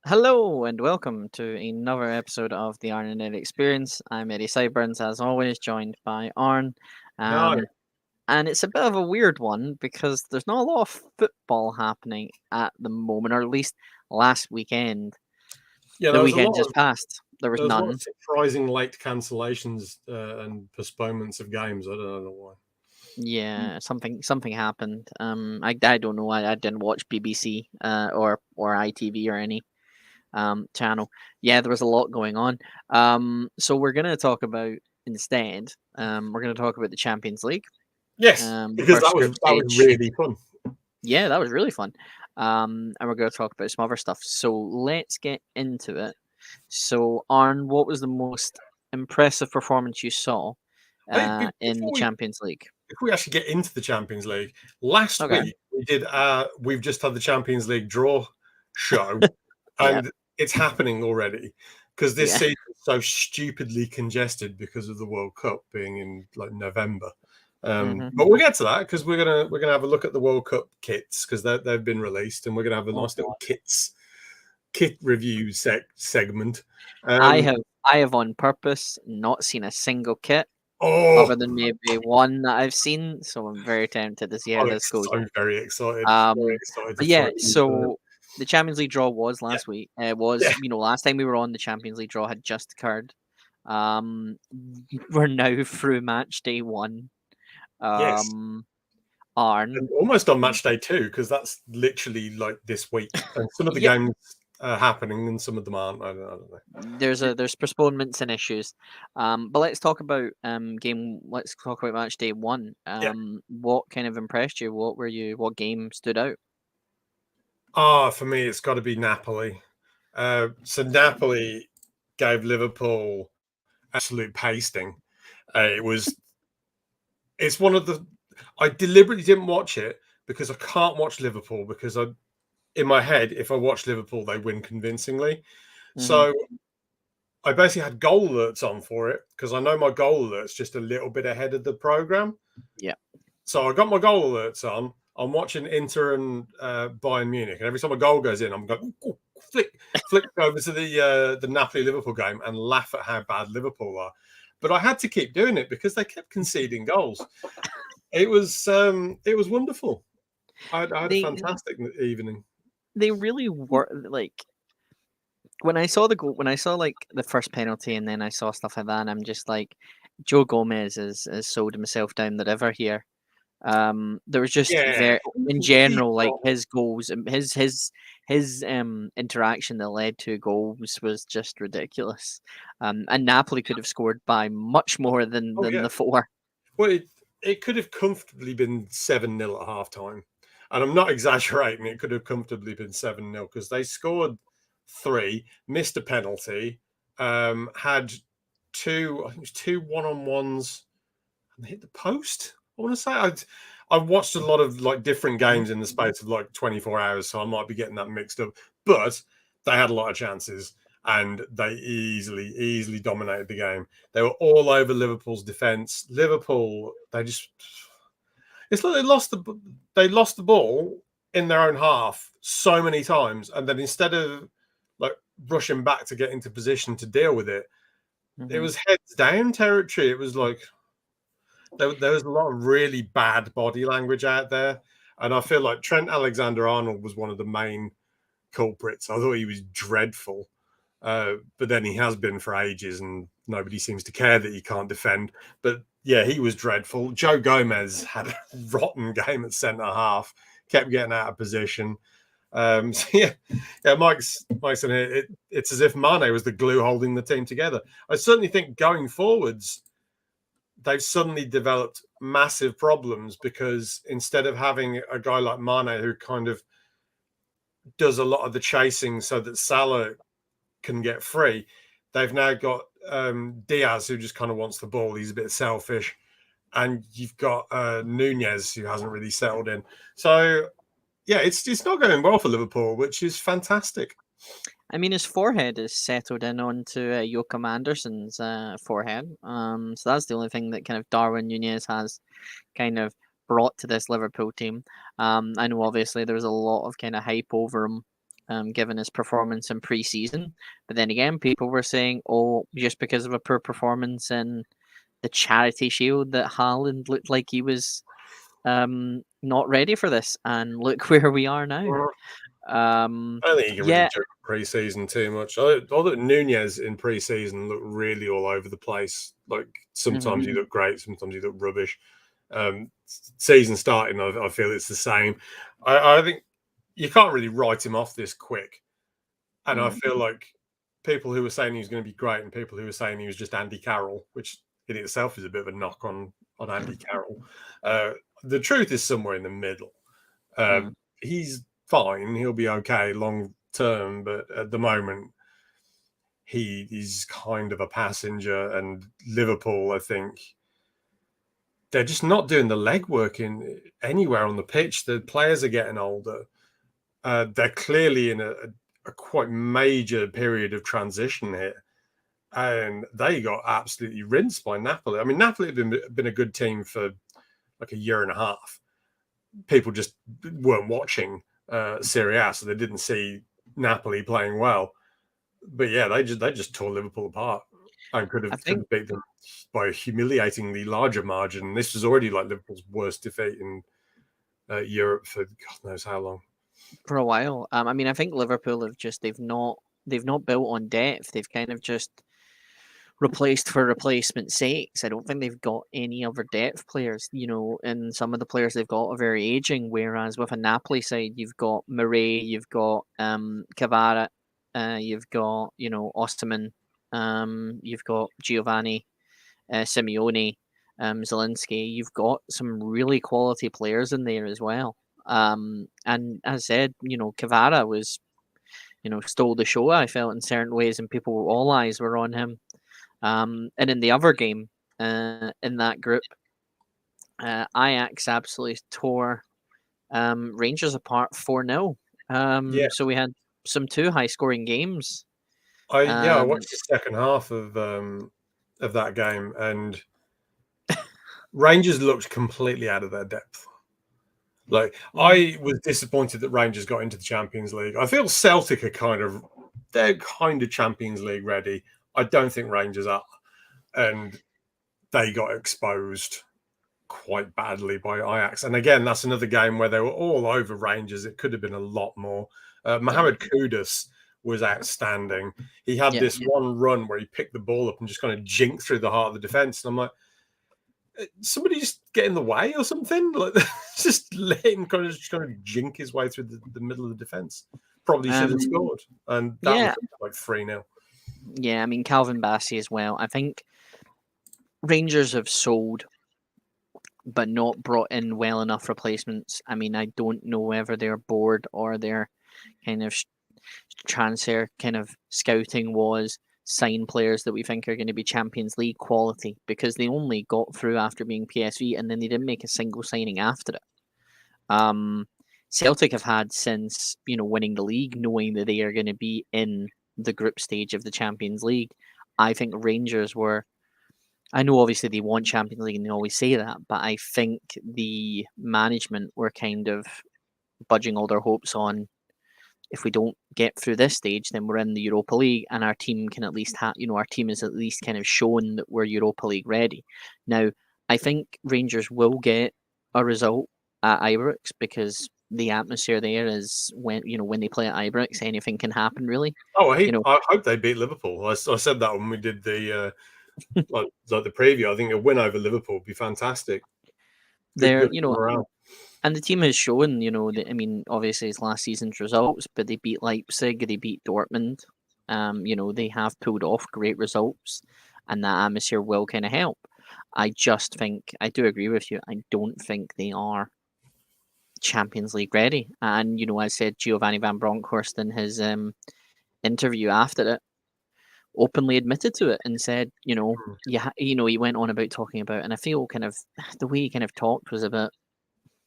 Hello and welcome to another episode of the Arn Eddie Experience. I'm Eddie Siburns, as always, joined by Arn. No, Um, and it's a bit of a weird one because there's not a lot of football happening at the moment, or at least last weekend. yeah, The weekend just passed. There was there was a lot of none. surprising late cancellations and postponements of games. I don't know why. Yeah, something happened. I don't know. I didn't watch BBC or ITV or any channel. Yeah, there was a lot going on. So we're gonna talk about instead. We're gonna talk about the Champions League. Yes, The because first group that was stage. really fun. Yeah, that was really fun. And we're gonna talk about some other stuff. So let's get into it. So Arn, what was the most impressive performance you saw I think in the Champions League? before we actually get into the Champions League, last Okay. week we've just had the Champions League draw show, Yeah. and it's happening already because this Yeah. season is so stupidly congested because of the World Cup being in like November. hmm But we'll get to that because we're gonna have a look at the World Cup kits because they've been released, and we're gonna have a Oh nice little God. kit review segment. I Um, have I have on purpose not seen a single kit oh, other than maybe one that I've seen, so I'm very tempted to see how this goes. I'm very excited. Very Um, excited to but try yeah, these. so the Champions League draw was Yeah, last week. It was, yeah, last time we were on, the Champions League draw had just occurred. Um, we're now through match day one. yes. Um, Arn, And almost on match day two because that's literally like this week, and some of the yep. games are happening and some of them aren't. I don't know. There's postponements and issues. But let's talk about game. Let's talk about match day one. Yeah. What kind of impressed you? What game stood out? For me, it's got to be Napoli. So Napoli gave Liverpool absolute pasting. It was. It's one of the. I deliberately didn't watch it because I can't watch Liverpool because in my head, if I watch Liverpool, they win convincingly. hmm So I basically had goal alerts on for it because I know my goal alerts just a little bit ahead of the program. Yeah. So I got my goal alerts on. I'm watching Inter and Bayern Munich, and every time a goal goes in, I'm going flick over to the Napoli Liverpool game and laugh at how bad Liverpool are. But I had to keep doing it because they kept conceding goals. It was wonderful. I had a They fantastic evening. they really were like when I saw the goal, when I saw like the first penalty, and then I saw stuff like that, and I'm just like, Joe Gomez is sold himself down the river here. There was just Yeah, very, in he general, like his goals, his interaction that led to goals was just ridiculous. And Napoli could have scored by much more than oh yeah. the four. Well, it could have comfortably been 7-0 at half time. And I'm not exaggerating, it could have comfortably been 7-0 because they scored three, missed a penalty, had two, I think it was two one-on-ones and hit the post. I want to say I've watched a lot of like different Mhm. games in the space of like 24 hours, so I might be getting that mixed up. But they had a lot of chances and they easily dominated the game. They were all over Liverpool's defense. Liverpool, it's like they lost the ball in their own half so many times, and then instead of like rushing back to get into position to deal with it, it Mhm. was heads down territory. It was like there was a lot of really bad body language out there, and I feel like Trent Alexander-Arnold was one of the main culprits. I thought he was dreadful, but then he has been for ages, and nobody seems to care that he can't defend. But yeah, he was dreadful. Joe Gomez had a rotten game at centre half, kept getting out of position. So yeah, Mike's in here. It's as if Mane was the glue holding the team together. I certainly think going forwards, they've suddenly developed massive problems because instead of having a guy like Mane who kind of does a lot of the chasing so that Salah can get free, they've now got Diaz who just kind of wants the ball. He's a bit selfish, and you've got Nunez who hasn't really settled in. So yeah, it's not going well for Liverpool, which is fantastic. I mean, his forehead is settled in onto Joachim Anderson's forehead. So that's the only thing that kind of Darwin Nunez has kind of brought to this Liverpool team. I know obviously there was a lot of kind of hype over him given his performance in pre-season. But then again, people were saying, "Oh, just because of a poor performance in the Charity Shield, that Haaland looked like he was not ready for this." And look where we are now. I don't think you can really Yeah. judge pre-season too much. Although Nunez in pre-season looked really all over the place. Like sometimes he Mhm. looked great, sometimes he looked rubbish. Season starting, I feel it's the same. I think you can't really write him off this quick. And I Mm. feel like people who were saying he was going to be great and people who were saying he was just Andy Carroll, which in itself is a bit of a knock on Andy Carroll. The truth is somewhere in the middle. Mm. He's fine; he'll be okay long term, but at the moment, he's kind of a passenger. And Liverpool, I think, they're just not doing the legwork in anywhere on the pitch. The players are getting older. They're clearly in a quite major period of transition here, and they got absolutely rinsed by Napoli. I mean, Napoli have been a good team for like a year and a half. People just weren't watching Serie A, so they didn't see Napoli playing well. But yeah, they just tore Liverpool apart and could I have think beat them by a humiliatingly larger margin. This was already like Liverpool's worst defeat in Europe for God knows how long. for a while. I mean, I think Liverpool have just they've not built on depth. They've kind of just replaced for replacement sakes. I don't think they've got any other depth players, and some of the players they've got are very aging. Whereas with a Napoli side, you've got Murray, you've got Cavara, you've got Osterman, you've got Giovanni, Simeone, Zelensky. You've got some really quality players in there as well. And as I said, Cavara was stole the show. I felt in certain ways, and all eyes were on him. And in the other game, in that group, Ajax absolutely tore Rangers apart 4-0. Yeah, So we had some two high scoring games. I Um, watched the second half of that game, and Rangers looked completely out of their depth. Like mm, I was disappointed that Rangers got into the Champions League. I feel Celtic are they're kind of Champions League ready. I don't think Rangers are, and they got exposed quite badly by Ajax. And again, that's another game where they were all over Rangers. It could have been a lot more. yeah, Mohamed Kudus was outstanding. He had yeah. this one run where he picked the ball up and just kind of jinked through the heart of the defense. And I'm like, somebody just get in the way or something? Like, just let him kind of jink his way through the middle of the defense. Probably should have Um, scored. And that was yeah, like 3-0. yeah. I mean, Calvin Bassey as well. I think Rangers have sold, but not brought in well enough replacements. I mean, I don't know whether they're bored or they're kind of transfer kind of scouting was sign players that we think are going to be Champions League quality, because they only got through after being PSV and then they didn't make a single signing after it. Um, Celtic have had since winning the league, knowing that they are going to be in the group stage of the Champions League. I think Rangers were. I know obviously they want Champions League and they always say that, but I think the management were kind of budging all their hopes on, if we don't get through this stage, then we're in the Europa League, and our team can at least our team is at least kind of shown that we're Europa League ready. Now, I think Rangers will get a result at Ibrox, because the atmosphere there is, when they play at Ibrox, anything can happen really. Oh, You know, I hope they beat Liverpool. I said that when we did the like the preview. I think a win over Liverpool would be fantastic. they're Good morale. and the team has shown, that, I mean, obviously it's last season's results, but they beat Leipzig, they beat Dortmund. They have pulled off great results, and that atmosphere will kind of help. I just think I do agree with you. I don't think they are Champions League ready. And I said Giovanni Van Bronckhorst in his interview after it openly admitted to it and said, yeah, he went on about talking about, and I feel kind of the way he kind of talked was a bit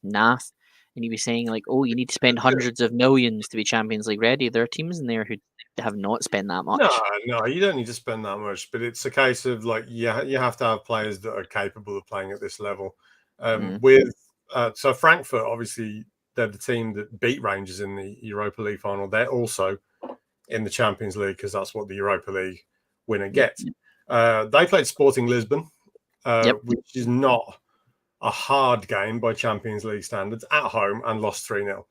naff. And he was saying like, "Oh, you need to spend hundreds of millions to be Champions League ready." There are teams in there who have not spent that No, much. no, you don't need to spend that much, but it's a case of like, yeah, you have to have players that are capable of playing at this level. Mm, With so Frankfurt, obviously, they're the team that beat Rangers in the Europa League final. They're also in the Champions League because that's what the Europa League winner gets. They played Sporting Lisbon, which is not a hard game by Champions League standards, at home, and lost 3-0.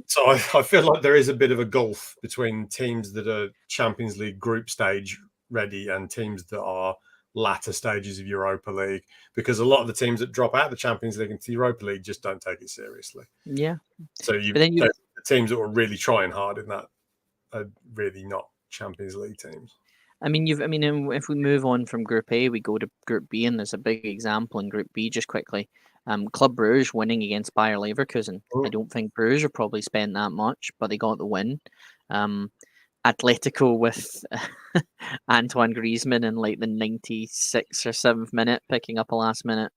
So I feel like there is a bit of a gulf between teams that are Champions League group stage ready and teams that are latter stages of Europa League, because a lot of the teams that drop out of the Champions League into the Europa League just don't take it seriously. Yeah. So the teams that were really trying hard in that are really not Champions League teams. I mean, if we move on from Group A, we go to Group B, and there's a big example in Group B. Just quickly, Club Brugge winning against Bayer Leverkusen. I don't think Brugge have probably spent that much, but they got the win. Atletico with Antoine Griezmann in like the 96th or 7th minute, picking up a last minute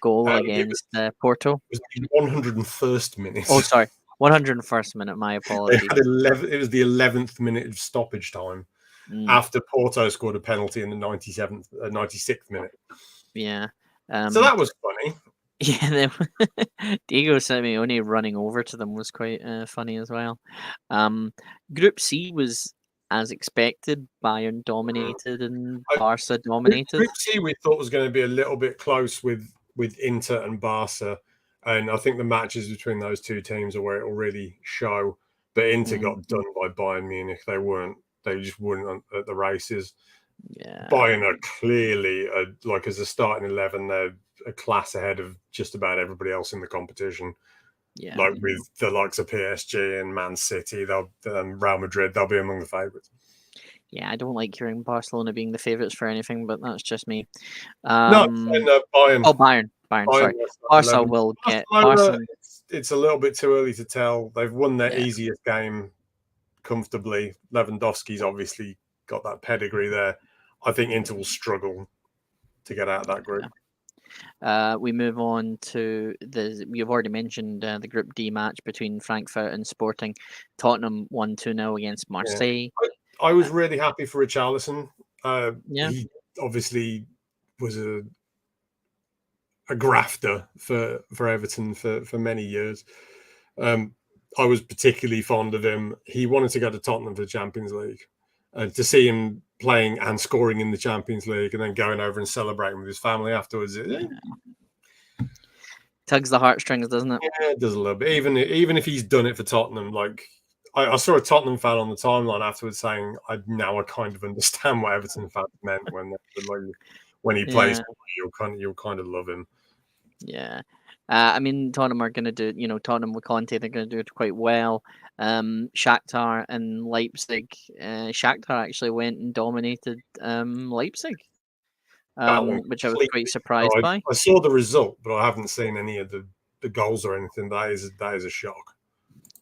goal against Porto. It was the 101st minute. Oh, sorry, 101st minute. My apologies. It was the 11th minute of stoppage time after Porto scored a penalty in the 96th minute. Yeah. So that was funny. Yeah, Diego Simeone running over to them was quite funny as well. Group C was as expected. Bayern dominated and Barca dominated. Group C we thought was going to be a little bit close with Inter and Barca, and I think the matches between those two teams are where it will really show. But Inter got done by Bayern Munich. They just weren't at the races. Yeah, Bayern are clearly as a starting 11, they're a class ahead of just about everybody else in the competition. Yeah, like with the likes of PSG and Man City, Real Madrid, they'll be among the favourites. Yeah, I don't like hearing Barcelona being the favourites for anything, but that's just me. Bayern. Oh, Bayern. Sorry, Barca will get. Barca. It's a little bit too early to tell. They've won their easiest game comfortably. Lewandowski's obviously got that pedigree there. I think Inter will struggle to get out of that group. We move on to you've already mentioned the Group D match between Frankfurt and Sporting. Tottenham won 2-0 against Marseille. I was really happy for Richarlison. He obviously was a grafter for Everton for many years. I was particularly fond of him. He wanted to go to Tottenham for the Champions League. And to see him playing and scoring in the Champions League and then going over and celebrating with his family afterwards, tugs the heartstrings, doesn't it? Yeah, it does a little bit. Even if he's done it for Tottenham, like I saw a Tottenham fan on the timeline afterwards saying, I kind of understand what Everton fans meant when he plays. You'll kind of love him. Yeah. I mean, Tottenham are going to do, Tottenham with Conte, they're going to do it quite well. Shakhtar and Leipzig. Shakhtar actually went and dominated Leipzig, which I was quite surprised by. I saw the result, but I haven't seen any of the goals or anything. That is a shock.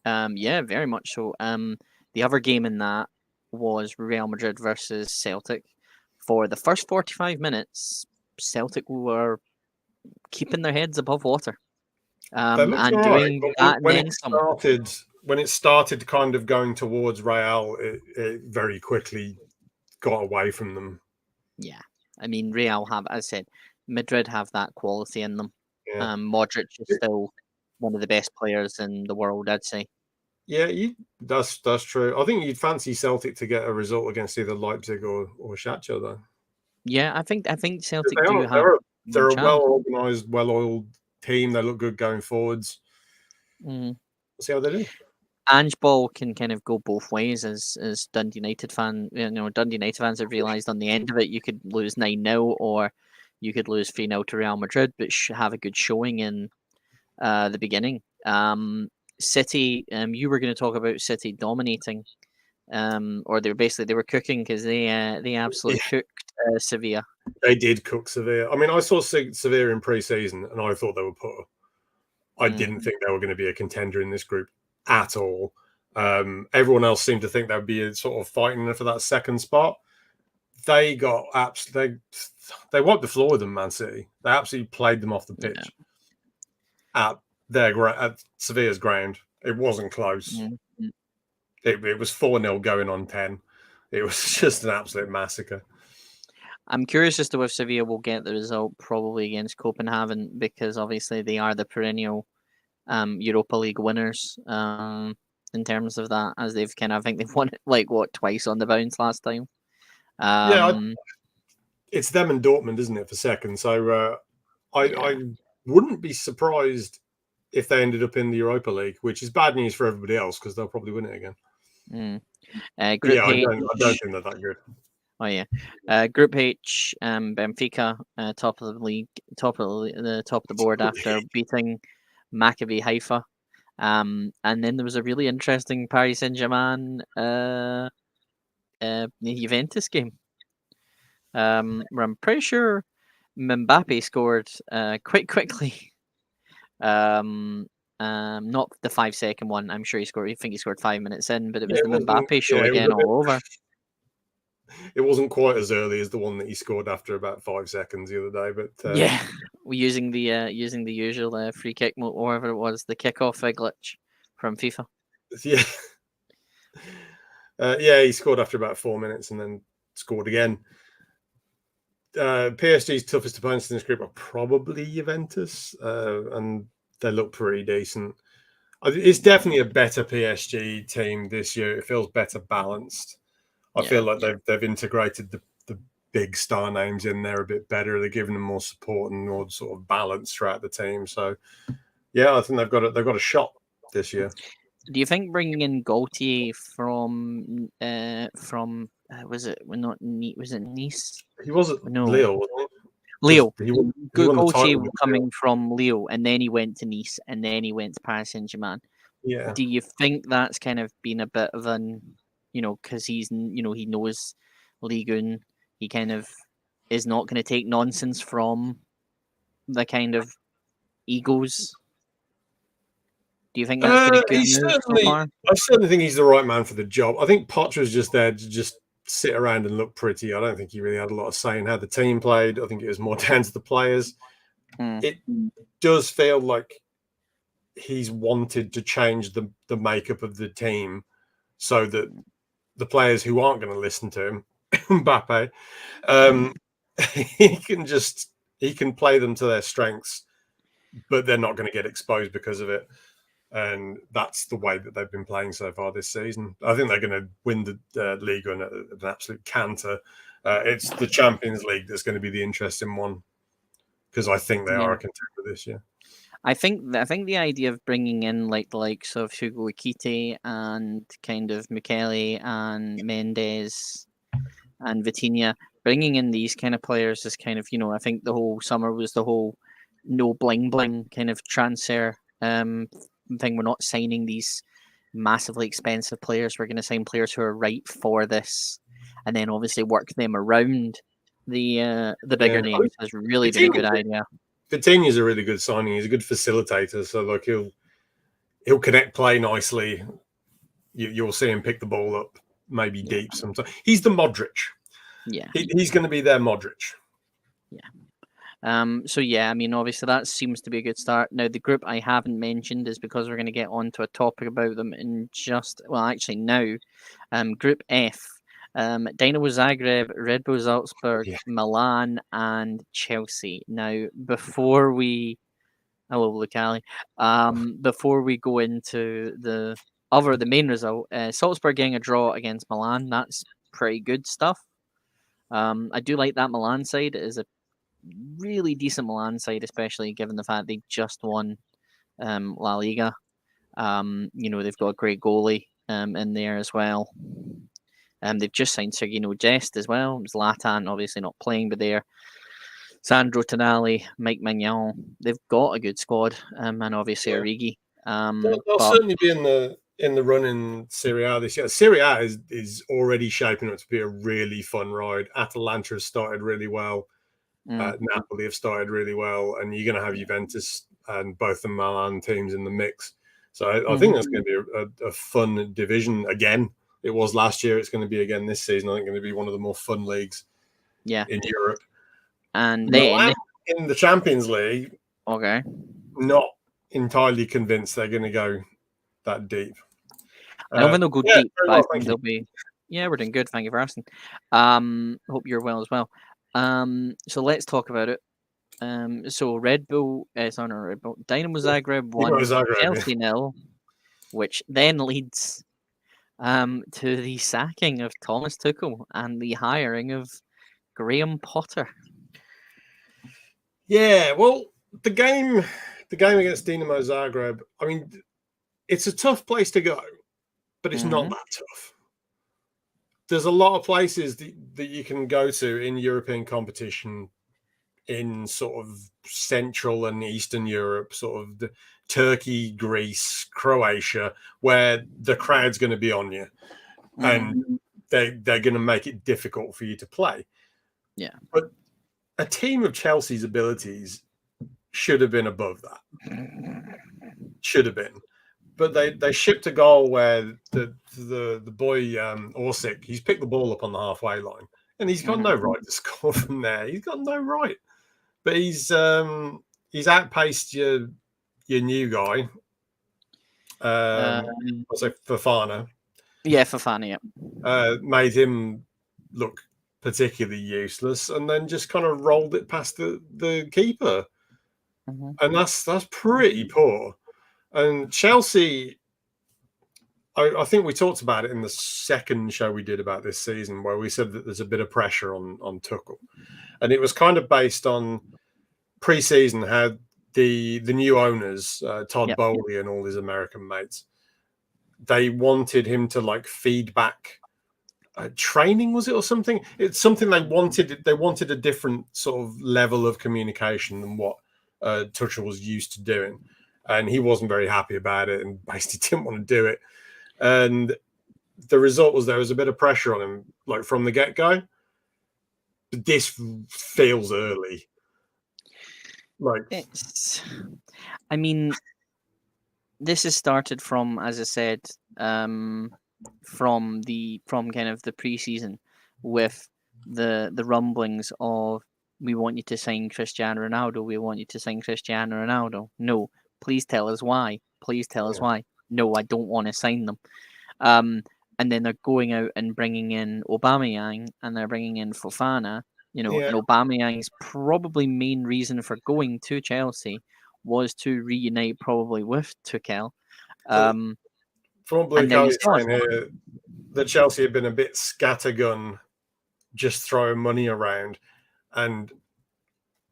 Yeah, very much so. The other game in that was Real Madrid versus Celtic. For the first 45 minutes, Celtic were keeping their heads above water, and doing that. When it started kind of going towards Real, it very quickly got away from them. Yeah, I mean, Real have, as I said, Madrid have that quality in them. Yeah. Modric is still one of the best players in the world, I'd say. Yeah, that's true. I think you'd fancy Celtic to get a result against either Leipzig or Shakhtar, though. Yeah, I think Celtic They're a well-organised, well-oiled team. They look good going forwards. We'll see how they do. Ange Ball can kind of go both ways as Dundee United fan. Dundee United fans have realised on the end of it, you could lose 9-0 or you could lose 3-0 to Real Madrid, but have a good showing in the beginning. City, you were going to talk about City dominating, or they were cooking because they absolutely cooked Sevilla. They did cook Sevilla. I mean, I saw Sevilla in pre-season, and I thought they were poor. I didn't think they were going to be a contender in this group at all. Everyone else seemed to think they would be sort of fighting for that second spot. They got they wiped the floor with them, Man City. They absolutely played them off the pitch at Sevilla's ground. It wasn't close. It was 4-0 going on 10. It was just an absolute massacre. I'm curious as to if Sevilla will get the result probably against Copenhagen, because obviously they are the perennial Europa League winners. In terms of that, as they've kind of, I think they've won it like what, twice on the bounce last time. Yeah, Um, it's them and Dortmund, isn't it, for second? So yeah. I wouldn't be surprised if they ended up in the Europa League, which is bad news for everybody else because they'll probably win it again. Mm. But yeah, Group I don't H. think they're that good. Oh yeah. Group H. Benfica, top of the league, the top of the board after beating Maccabi Haifa. And then there was a really interesting Paris Saint-Germain Juventus game. Where I'm pretty sure Mbappe scored quite quickly. Not the 5-second one. I'm sure he scored. I think he scored 5 minutes in, but it was Yeah, the Mbappe show it was again a bit, all over. it wasn't quite as early as the one that he scored after about 5 seconds the other day, but Yeah, using the usual free kick, or whatever it was, the kickoff glitch from FIFA. yeah, yeah, he scored after about 4 minutes and then scored again. PSG's toughest opponents in this group are probably Juventus, and they look pretty decent. It's definitely a better PSG team this year. It feels better balanced. I Yeah, feel like they've integrated the big star names in there a bit better. They're giving them more support and more sort of balance throughout the team. So yeah, I think they've got a shot this year. do you think bringing in Gaultier from was it not was it Nice? He was at No, Lille, wasn't he? Because Leo. he won the Gaultier title with Lille. coming from Leo, and then he went to Nice, and then he went to Paris Saint Germain. Yeah. Do you think that's kind of been a bit of an, because he knows Ligue 1, he kind of is not going to take nonsense from the kind of egos. Do you think that's been a good move so far? I certainly think he's the right man for the job. I think Potter was just there to just sit around and look pretty. I don't think he really had a lot of say in how the team played. I think it was more down to the players. Mm. It does feel like he's wanted to change the makeup of the team so that the players who aren't going to listen to him, Mbappe, he can play them to their strengths, but they're not going to get exposed because of it. And that's the way that they've been playing so far this season. I think they're going to win the league on an absolute canter. It's the Champions League that's going to be the interesting one because I think they are Yeah. a contender this year. I think the idea of bringing in like the likes of Hugo Ekiti and kind of Michele and Mendes and Vitinha, bringing in these kind of players is kind of, I think the whole summer was the whole no bling bling kind of transfer thing. We're not signing these massively expensive players. We're going to sign players who are right for this, and then obviously work them around the bigger names. Has really been a good idea. Vitinha's a really good signing. He's a good facilitator, so like he'll connect play nicely. You'll see him pick the ball up, maybe deep sometimes. He's the Modric. Yeah, he's going to be their Modric. Yeah. So yeah, I mean, obviously that seems to be a good start. Now, the group I haven't mentioned is because we're going to get on to a topic about them in actually now. Group F. Dynamo Zagreb, Red Bull Salzburg, Milan, and Chelsea. Now, before we hello, Lucali. Before we go into the main result, Salzburg getting a draw against Milan. That's pretty good stuff. I do like that Milan side. It is a really decent Milan side, especially given the fact they just won La Liga. They've got a great goalie in there as well. They've just signed Sergino Dest as well. Zlatan obviously not playing, but they're Sandro Tonali, Mike Mignon. They've got a good squad, and obviously Origi. They'll certainly be in the run in Serie A this year. Serie A is already shaping up to be a really fun ride. Atalanta has started really well. Napoli have started really well, and you're going to have Juventus and both the Milan teams in the mix. So I think that's going to be a fun division again. It was last year. It's going to be again this season. I think it's going to be one of the more fun leagues in Europe. And then in the Champions League, not entirely convinced they're going to go that deep. I don't think they'll go deep, but I think they'll be. Yeah, we're doing good. Thank you for asking. Hope you're well as well. So let's talk about it. So Red Bull, sorry, not Red Bull, Dynamo Zagreb Dinamo 1, Zagreb, Chelsea 0, which then leads to the sacking of Thomas Tuchel and the hiring of Graham Potter. yeah. Well, the game against Dinamo Zagreb. I mean, it's a tough place to go, but it's not that tough. There's a lot of places that you can go to in European competition in sort of Central and Eastern Europe, sort of the Turkey, Greece, Croatia, where the crowd's going to be on you, and they're going to make it difficult for you to play. Yeah, but a team of Chelsea's abilities should have been above that. Should have been. But they shipped a goal where the boy Orsic, he's picked the ball up on the halfway line, and he's got no right to score from there. He's got no right. But he's outpaced your new guy. What's it, Fofana? Yeah, Fofana. Yeah. Made him look particularly useless, and then just kind of rolled it past the keeper, and that's pretty poor. And Chelsea, I think we talked about it in the second show we did about this season, where we said that there's a bit of pressure on Tuchel, and it was kind of based on pre-season how the new owners, Todd Bowley and all his American mates, they wanted him to like feedback training, was it, or something? It's something they wanted. They wanted a different sort of level of communication than what Tuchel was used to doing, and he wasn't very happy about it and basically didn't want to do it. And the result was there was a bit of pressure on him, like from the get-go. But this feels early. Like, I mean, this has started from, as I said, from kind of the pre-season with the rumblings of, we want you to sign Cristiano Ronaldo. We want you to sign Cristiano Ronaldo. No, please tell us why. Please tell us why. No, I don't want to sign them. And then they're going out and bringing in Aubameyang, and they're bringing in Fofana. And Aubameyang's probably main reason for going to Chelsea was to reunite probably with Tuchel. From Blue Kelly's saying here that Chelsea have been a bit scattergun, just throwing money around, and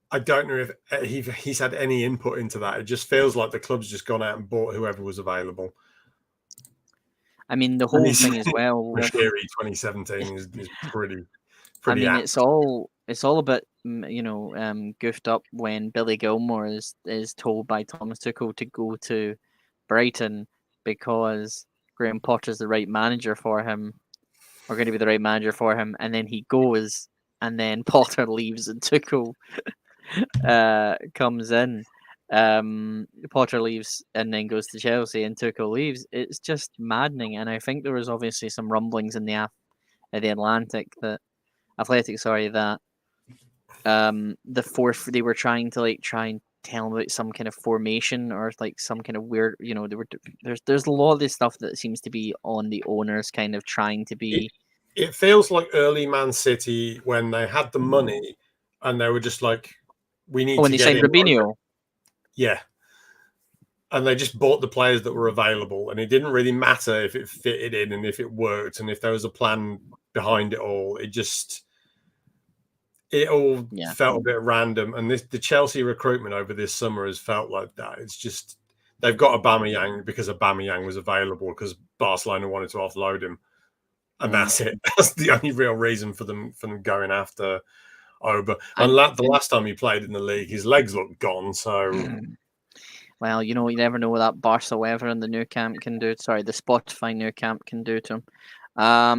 I don't know if he's had any input into that. It just feels like the club's just gone out and bought whoever was available. I mean, the whole thing as well. Rashiri 2017 is pretty. I mean, apt. it's all a bit, goofed up when Billy Gilmore is told by Thomas Tuchel to go to Brighton because Graham Potter's the right manager for him, or going to be the right manager for him, and then he goes, and then Potter leaves, and Tuchel comes in. Potter leaves and then goes to Chelsea, and Tuchel leaves. It's just maddening, and I think there was obviously some rumblings in the Athletic that the fourth, they were trying to try and tell about some kind of formation or like some kind of weird, there's a lot of this stuff that seems to be on the owners kind of trying to be. It feels like early Man City when they had the money and they were just like, we need when to they signed Robinho. Yeah. And they just bought the players that were available, and it didn't really matter if it fitted in and if it worked and if there was a plan behind it all. It all felt a bit random, and the Chelsea recruitment over this summer has felt like that. It's just they've got Aubameyang because Aubameyang was available because Barcelona wanted to offload him, and that's it. That's the only real reason for them going after Oba. And the last time he played in the league, his legs looked gone. So, well, you never know what that Barca weather in the new camp can do. Sorry, the Spotify new camp can do to him. I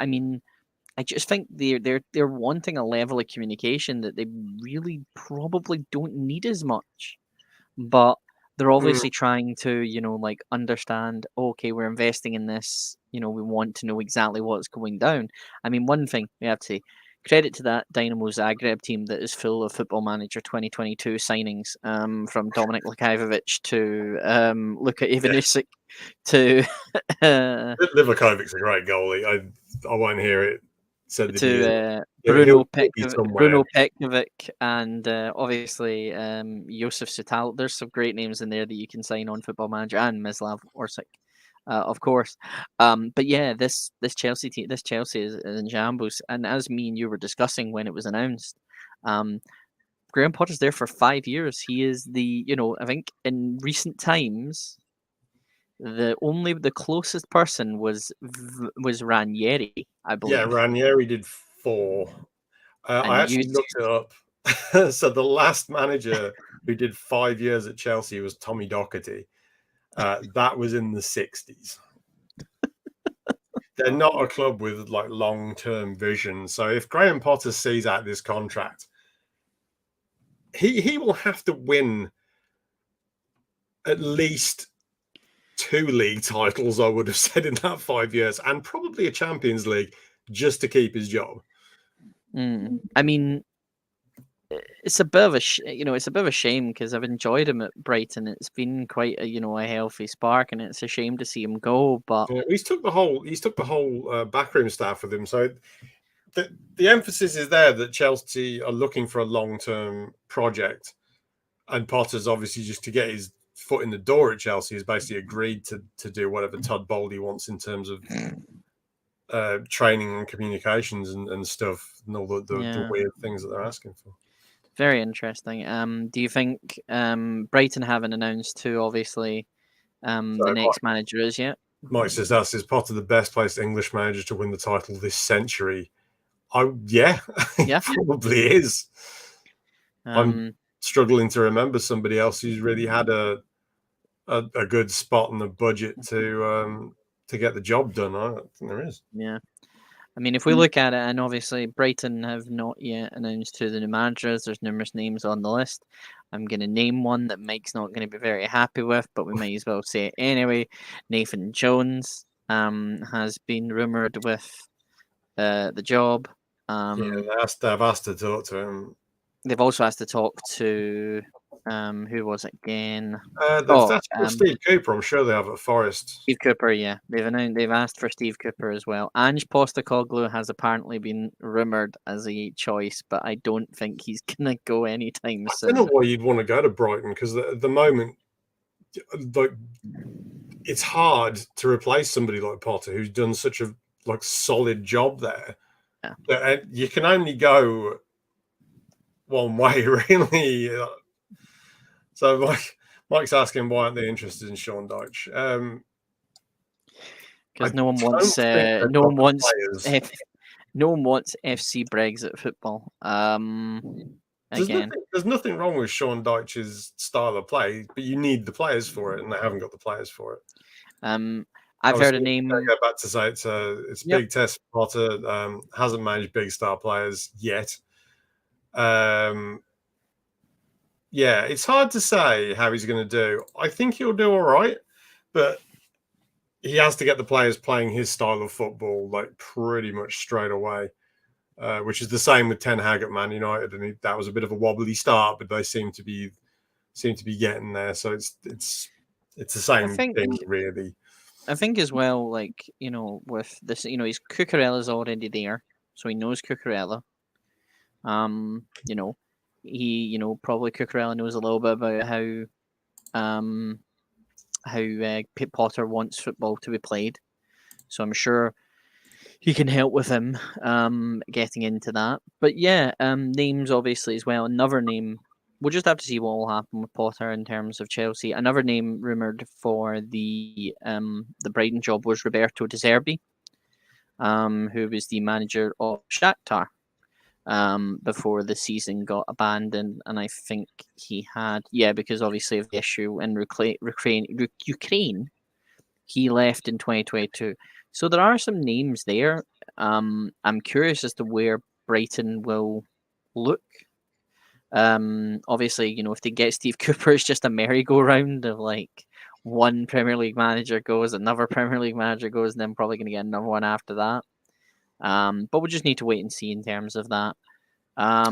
mean, I just think they're wanting a level of communication that they really probably don't need as much, but they're obviously trying to understand. Okay, we're investing in this. We want to know exactly what's going down. I mean, one thing we have to say, credit to that Dynamo Zagreb team that is full of Football Manager 2022 signings, from Dominik Livakovic to Luka Ivanusic to Livakovic's a great goalie. I won't hear it said that to he'll be somewhere. Bruno Pekovic, and obviously Josef Sutal. There's some great names in there that you can sign on Football Manager, and Mislav Orsic, of course. But yeah, this Chelsea team, this Chelsea is in shambles. And as me and you were discussing when it was announced, Graham Potter's there for 5 years. He is I think in recent times, the closest person was Ranieri, I Yeah, believe. Ranieri did 4. I And you actually looked it up. So the last manager who did 5 years at Chelsea was Tommy Docherty. That was in the 60s. They're not a club with like long-term vision. So if Graham Potter sees out this contract, he will have to win at least 2 league titles, I would have said, in that 5 years, and probably a Champions League just to keep his job. I mean, it's a bit of it's a bit of a shame because I've enjoyed him at Brighton. It's been quite a healthy spark, and it's a shame to see him go. But yeah, he's took the whole backroom staff with him. So the emphasis is there that Chelsea are looking for a long-term project, and Potter's obviously, just to get his foot in the door at Chelsea, has basically agreed to do whatever Todd Bowley wants in terms of training and communications and stuff, and all the weird things that they're asking for. Very interesting. Do you think Brighton haven't announced who obviously the next manager is yet? Mike says, is Potter the best placed English manager to win the title this century? Yeah, probably is. I'm struggling to remember somebody else who's really had a good spot in the budget to get the job done. I don't think there is. Yeah. I mean, if we look at it, and obviously Brighton have not yet announced who the new manager is, there's numerous names on the list. I'm going to name one that Mike's not going to be very happy with, but we might as well say it anyway. Nathan Jones has been rumoured with the job. They've asked to talk to him. They've also asked to talk to who was it again? That's Steve Cooper. I'm sure they have at Forest. Steve Cooper, yeah. They've asked for Steve Cooper as well. Ange Postecoglou has apparently been rumoured as a choice, but I don't think he's gonna go anytime soon. I don't know why you'd want to go to Brighton, because at the moment, like, it's hard to replace somebody like Potter, who's done such a solid job there. Yeah. You can only go one way, really. So Mike's asking why aren't they interested in Sean Dyche? Because no one wants FC Brexit football. There's nothing wrong with Sean Dyche's style of play, but you need the players for it, and they haven't got the players for it. I've heard a name. I go back to say it's a big test for Potter. Hasn't managed big star players yet. Yeah, it's hard to say how he's going to do. I think he'll do all right, but he has to get the players playing his style of football pretty much straight away, which is the same with Ten Hag at Man United, and that was a bit of a wobbly start, but they seem to be getting there. So it's the same thing, really. I think as well, with this, he's Cucurella's already there, so he knows Cucurella. He, probably Cucurella knows a little bit about how Pip Potter wants football to be played. So I'm sure he can help with him getting into that. But yeah, names obviously as well. Another name, we'll just have to see what will happen with Potter in terms of Chelsea. Another name rumoured for the Brighton job was Roberto De Zerbi, who was the manager of Shakhtar before the season got abandoned, and I think he had because obviously of the issue in Ukraine, he left in 2022. So there are some names there. I'm curious as to where Brighton will look. Obviously, if they get Steve Cooper, it's just a merry-go-round of one Premier League manager goes, another Premier League manager goes, and then probably going to get another one after that. But we'll just need to wait and see in terms of that. I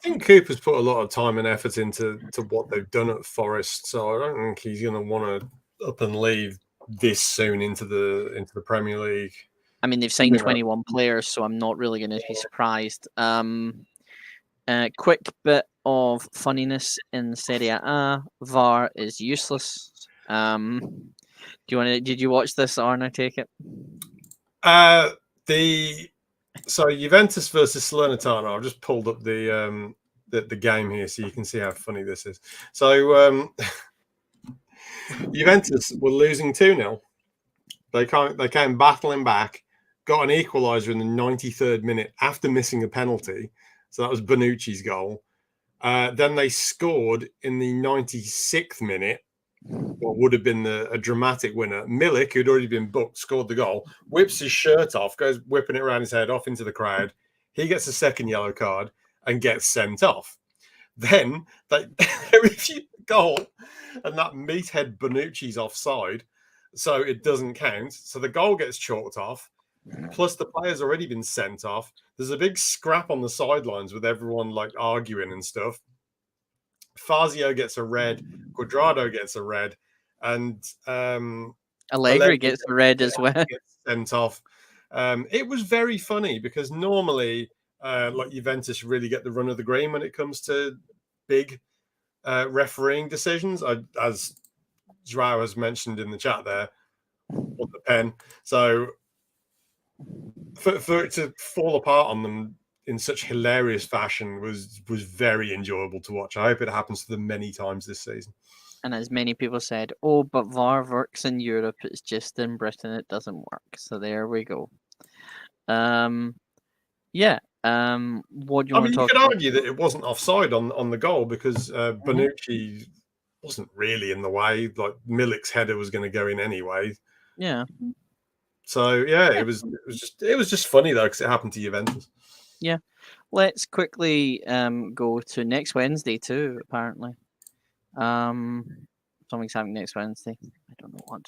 think Cooper's put a lot of time and effort into what they've done at Forest, so I don't think he's going to want to up and leave this soon into the Premier League. I mean, they've signed 21 players, so I'm not really going to be surprised. Quick bit of funniness in Serie A: VAR is useless. Do you want to? Did you watch this, Arn? I take it. So Juventus versus Salernitana. I've just pulled up the game here so you can see how funny this is. So Juventus were losing 2-0. They came battling back, got an equaliser in the 93rd minute after missing a penalty. So that was Bonucci's goal. Then they scored in the 96th minute, what would have been a dramatic winner. Milik, who'd already been booked, scored the goal, whips his shirt off, goes whipping it around his head off into the crowd. He gets a second yellow card and gets sent off. Then they refute the goal, and that meathead Bonucci's offside, so it doesn't count. So the goal gets chalked off. Plus, the player's already been sent off. There's a big scrap on the sidelines with everyone like arguing and stuff. Fazio gets a red, Quadrado gets a red, and Allegri gets a red as well. Gets sent off. It was very funny because normally, like Juventus really get the run of the green when it comes to big refereeing decisions. As Joao has mentioned in the chat there, on the pen. So for it to fall apart on them in such hilarious fashion was very enjoyable to watch. I hope it happens to them many times this season. And as many people said, oh, but VAR works in Europe. It's just in Britain it doesn't work. So there we go. Yeah. What do you want to talk about? You could argue that it wasn't offside on the goal because Bonucci wasn't really in the way. Like Milik's header was going to go in anyway. Yeah. So yeah, it was just funny though because it happened to Juventus. Yeah. Let's quickly go to next Wednesday too. Apparently, something's happening next Wednesday. I don't know what.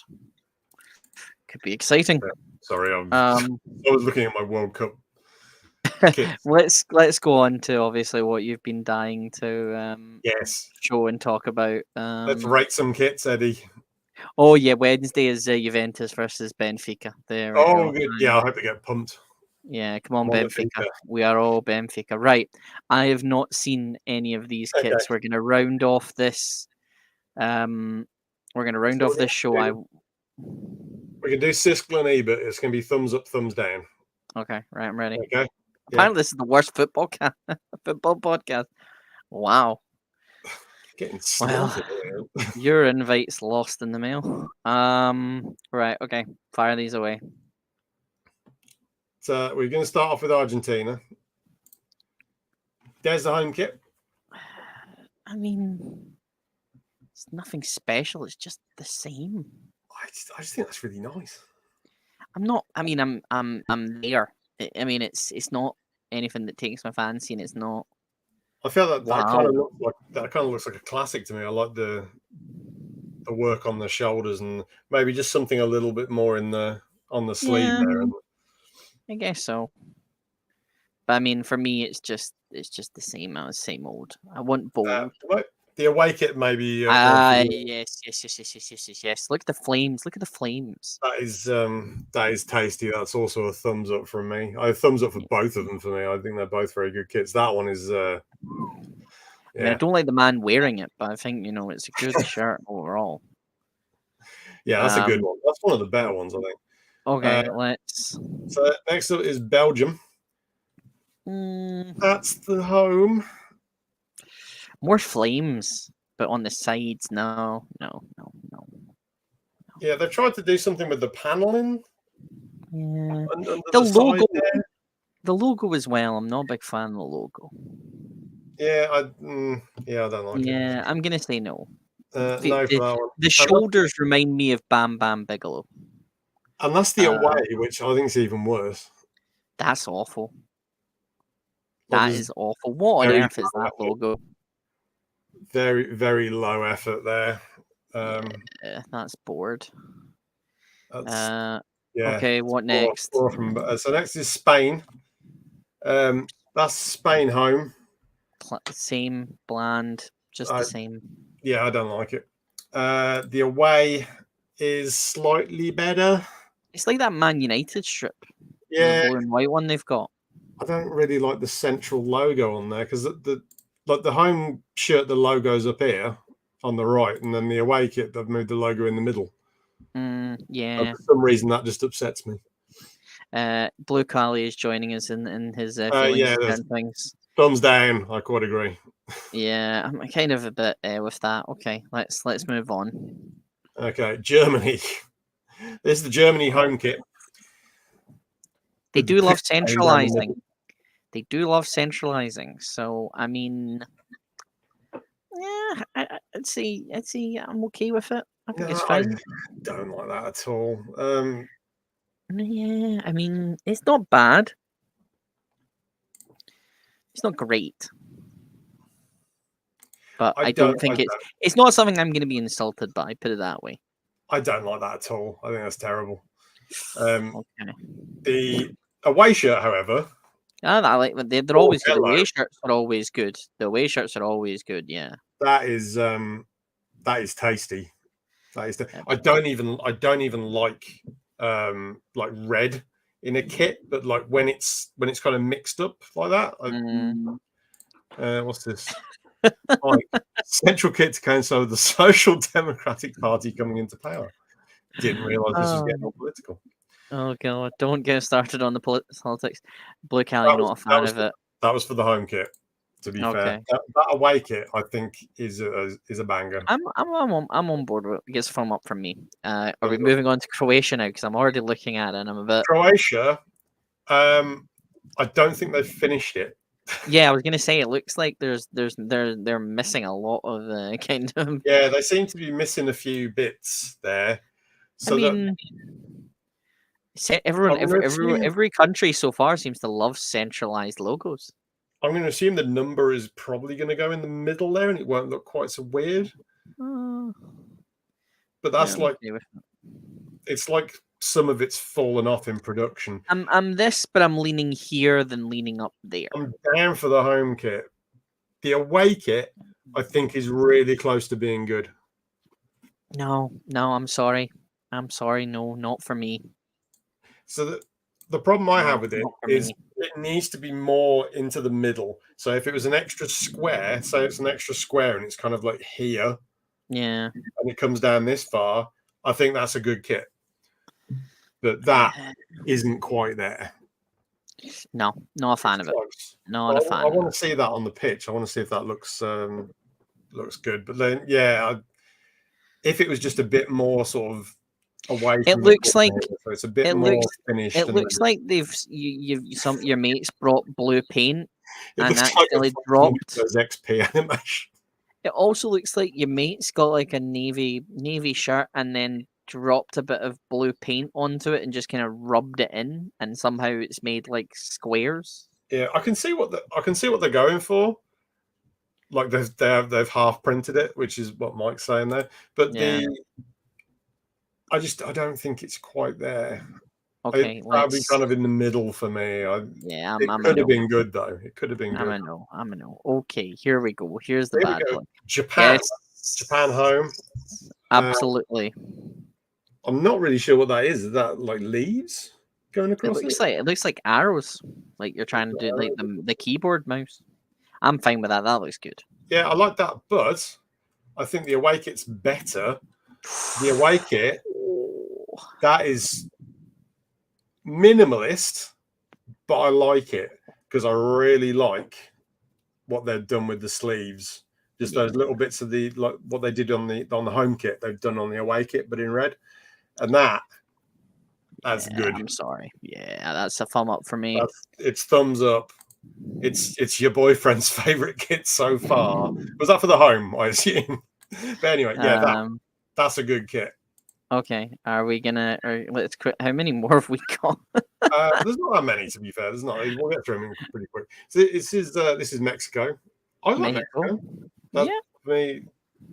Could be exciting. Yeah, sorry, I was looking at my World Cup. Let's go on to obviously what you've been dying to show and talk about. Let's rate some kits, Eddie. Oh yeah, Wednesday is Juventus versus Benfica. There. Oh, good. Yeah, I hope they get pumped. Yeah, come on, Benfica. We are all Benfica. Right. I have not seen any of these kits. We're going to round off this. We're going to round off this show. We can do Siskel and Ebert. It's going to be thumbs up, thumbs down. Okay, right. I'm ready. Okay. Apparently, this is the worst football podcast. Wow. Getting slaughtered. Well, your invite's lost in the mail. Right. Okay. Fire these away. So we're going to start off with Argentina. There's the home kit. I mean, it's nothing special. It's just the same. I just think that's really nice. I'm not. I mean, I'm there. I mean, it's not anything that takes my fancy, and it's not. I feel that kind of looks like a classic to me. I like the work on the shoulders and maybe just something a little bit more on the sleeve there. I guess so. But I mean, for me, it's just the same old. I want bold. The away kit maybe. Yes. Look at the flames. Look at the flames. That is tasty. That's also a thumbs up from me. I thumbs up for both of them for me. I think they're both very good kits. That one is. I mean, I don't like the man wearing it, but I think it's a good shirt overall. Yeah, that's a good one. That's one of the better ones, I think. Okay, let's. So next up is Belgium. That's the home. More flames, but on the sides. No. Yeah, they tried to do something with the paneling. Yeah. The logo. The logo as well. I'm not a big fan of the logo. Yeah, I don't like it. Yeah, I'm gonna say no. No for that one. The shoulders remind me of Bam Bam Bigelow. And that's the away, which I think is even worse. That's awful. That is awful. What on earth is that logo? Very, very low effort there. That's bored. Yeah. Okay, what next? So next is Spain. That's Spain home. Same, bland, just the same. Yeah, I don't like it. The away is slightly better. It's like that Man United strip. the Yeah, blue and white one they've got. I don't really like the central logo on there because the home shirt, the logo's up here on the right, and then the away kit, they've moved the logo in the middle. And Yeah. for some reason, that just upsets me. Blue Kali is joining us in his feelings Yeah, of there's certain things. thumbs down. I quite agree. Yeah, I'm kind of a bit with that. Okay, let's move on. Okay, Germany. This is the Germany home kit. They with the do love pit going down the centralizing. middle. They do love centralizing. So I mean, yeah, I'd say I'm okay with it. I think No, it's I fine. don't like that at all. Yeah, I mean, it's not bad. It's not great, but I don't think it's not something I'm going to be insulted by. Put it that way. I don't like that at all. I think that's terrible. Okay. The away shirt, however, I like they're oh, always good. The hello. away shirts are always good. The away shirts are always good. Yeah. That is tasty. That is. I don't even like red in a kit, but like when it's kind of mixed up like that. What's this? Like central kit to coincide with the Social Democratic Party coming into power. Didn't realise this was getting all political. Oh god! Don't get started on the politics. Blue Cali, not a fan of it. That was for the home kit. To be fair, that away kit I think is a banger. I'm on board with it. It gets a thumb up from me. Are we moving on to Croatia now? Because I'm already looking at it and I'm a bit. Croatia. I don't think they've finished it. Yeah, I was gonna say it looks like they're missing a lot of kind of. Yeah, they seem to be missing a few bits there. So I mean, every country so far seems to love centralized logos. I'm going to assume the number is probably going to go in the middle there, and it won't look quite so weird. But that's it's like some of it's fallen off in production. I'm this, but I'm leaning here than leaning up there. I'm down for the home kit. The away kit, I think, is really close to being good. No, I'm sorry. No, not for me. So the problem I have with it is it needs to be more into the middle. So if it was an extra square, say it's an extra square and it's kind of like here, yeah, and it comes down this far, I think that's a good kit. But that isn't quite there. No, not a fan of it. Not a fan. I want to see that on the pitch. I want to see if that looks good. But then, yeah, if it was just a bit more sort of away, it looks like so it's a bit more finished. It looks like your mates brought blue paint and actually dropped those XP animation. It also looks like your mate's got like a navy shirt and then dropped a bit of blue paint onto it and just kind of rubbed it in, and somehow it's made like squares. Yeah, I can see what they're going for. Like they've half printed it, which is what Mike's saying there. But I don't think it's quite there. Okay, it's probably kind of in the middle for me. It could have been good though. It could have been good. I'm a no. Okay, here we go. Here's the bad one. Japan. Yes. Japan home. Absolutely. I'm not really sure what that is. Is that like leaves going across? It looks like arrows. Like you're trying to do like the keyboard mouse. I'm fine with that. That looks good. Yeah, I like that, but I think the away kit's better. The away kit, that is minimalist, but I like it because I really like what they've done with the sleeves. Just those little bits of like what they did on the home kit, they've done on the away kit, but in red, and that's good. I'm sorry. Yeah, that's a thumb up for me. It's thumbs up. It's your boyfriend's favorite kit so far. Was that for the home? I assume. But anyway, yeah, that's a good kit. Okay, are we gonna? Let's quit. How many more have we got? There's not that many, to be fair. There's not. We'll get through them pretty quick. So this is Mexico. I like Mexico. For me,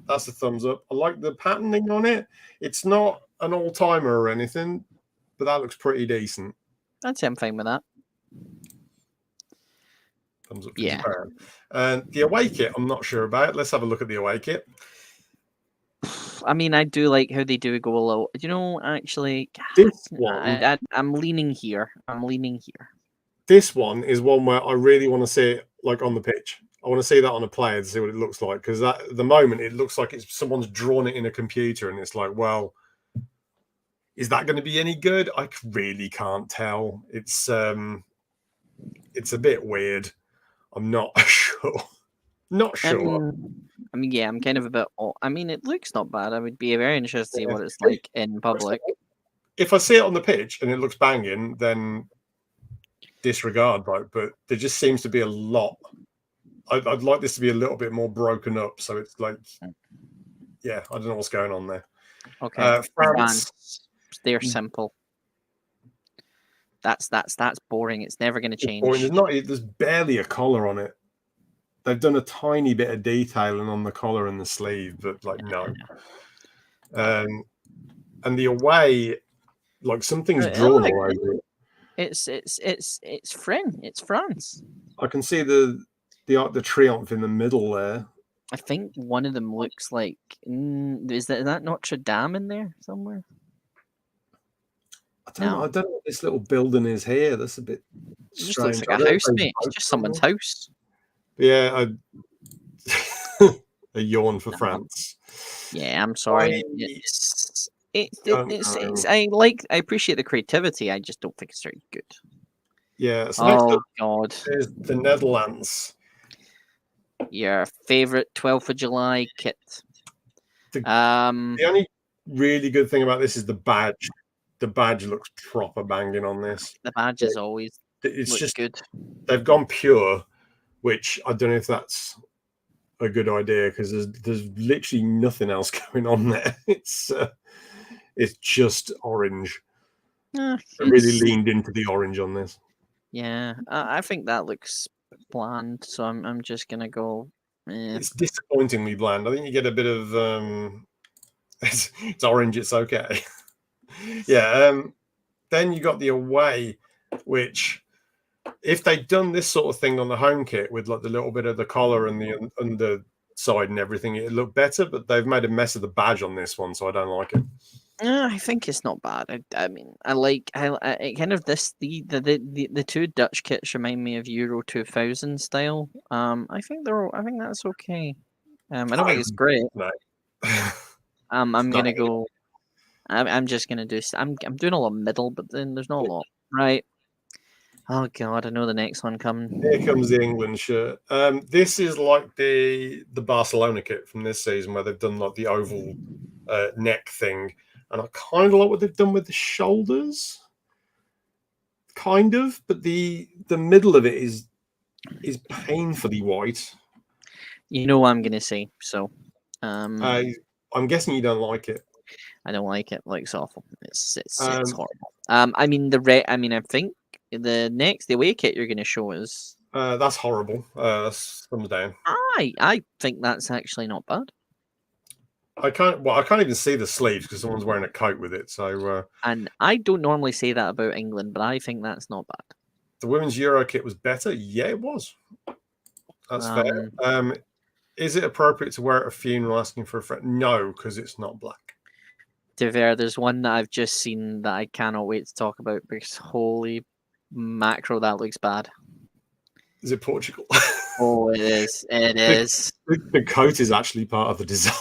that's a thumbs up. I like the patterning on it. It's not an all timer or anything, but that looks pretty decent. I'd say I'm fine with that. Thumbs up for Japan. And the away kit, I'm not sure about. Let's have a look at the away kit. I mean, I do like how they do go a little. You know, actually, This one, I'm leaning here. I'm leaning here. this one is one where I really want to see it like on the pitch. I want to see that on a player to see what it looks like, because at the moment it looks like it's someone's drawn it in a computer, and it's like, well, is that going to be any good? I really can't tell. It's a bit weird. I'm not sure. Not sure. I mean, yeah, I'm kind of a bit. I mean, it looks not bad. I would be very interested to see Yeah. what it's like in public. If I see it on the pitch and it looks banging, then disregard, right? But there just seems to be a lot. I'd like this to be a little bit more broken up, so it's like, yeah, I don't know what's going on there. Okay, France. They're simple. That's boring. It's never going to change. There's barely a collar on it. They've done a tiny bit of detailing on the collar and the sleeve, but like no. And the away, like something's drawn all over it. It's France. I can see the triomphe in the middle there. I think one of them looks like is that Notre Dame in there somewhere? I don't know what this little building is here. That's a bit strange. It just looks like a house, mate. It's just someone's house. Yeah, a yawn for France. Yeah, I'm sorry. I appreciate the creativity. I just don't think it's very good. Yeah. So next up, God, is the Netherlands. Your favorite 12th of July kit. The only really good thing about this is the badge. The badge looks proper banging on this. The badge is always just good. They've gone pure, which I don't know if that's a good idea, because there's literally nothing else going on there. It's just orange. I really leaned into the orange on this. Yeah, I think that looks bland, so I'm just gonna go. It's disappointingly bland. I think you get a bit of it's orange. It's okay. Yeah. Then you got the away, which if they'd done this sort of thing on the home kit with like the little bit of the collar and the underside and everything, it looked better. But they've made a mess of the badge on this one, so I don't like it. I think it's not bad. I mean, I kind of this the two Dutch kits remind me of Euro 2000 style. I think that's okay. I don't think it's great. No. I'm gonna go. I'm just gonna do. I'm doing a lot of middle, but then there's not a lot, right? Oh God, I know the next one coming. Here comes the England shirt. This is like the Barcelona kit from this season, where they've done like the oval neck thing, and I kind of like what they've done with the shoulders, kind of, but the middle of it is painfully white. You know what I'm gonna say, so I'm guessing you don't like it. I don't like it. Like, it's awful. It's horrible. I mean I think the away kit you're gonna show is that's horrible. Thumbs down. I think that's actually not bad. I can't even see the sleeves because someone's wearing a coat with it. So and I don't normally say that about England, but I think that's not bad. The women's Euro kit was better. Yeah, it was. That's fair. Is it appropriate to wear at a funeral asking for a friend? No, because it's not black. To be fair, there's one that I've just seen that I cannot wait to talk about because holy macro, that looks bad. Is it Portugal? Oh, it is. It is. The coat is actually part of the design.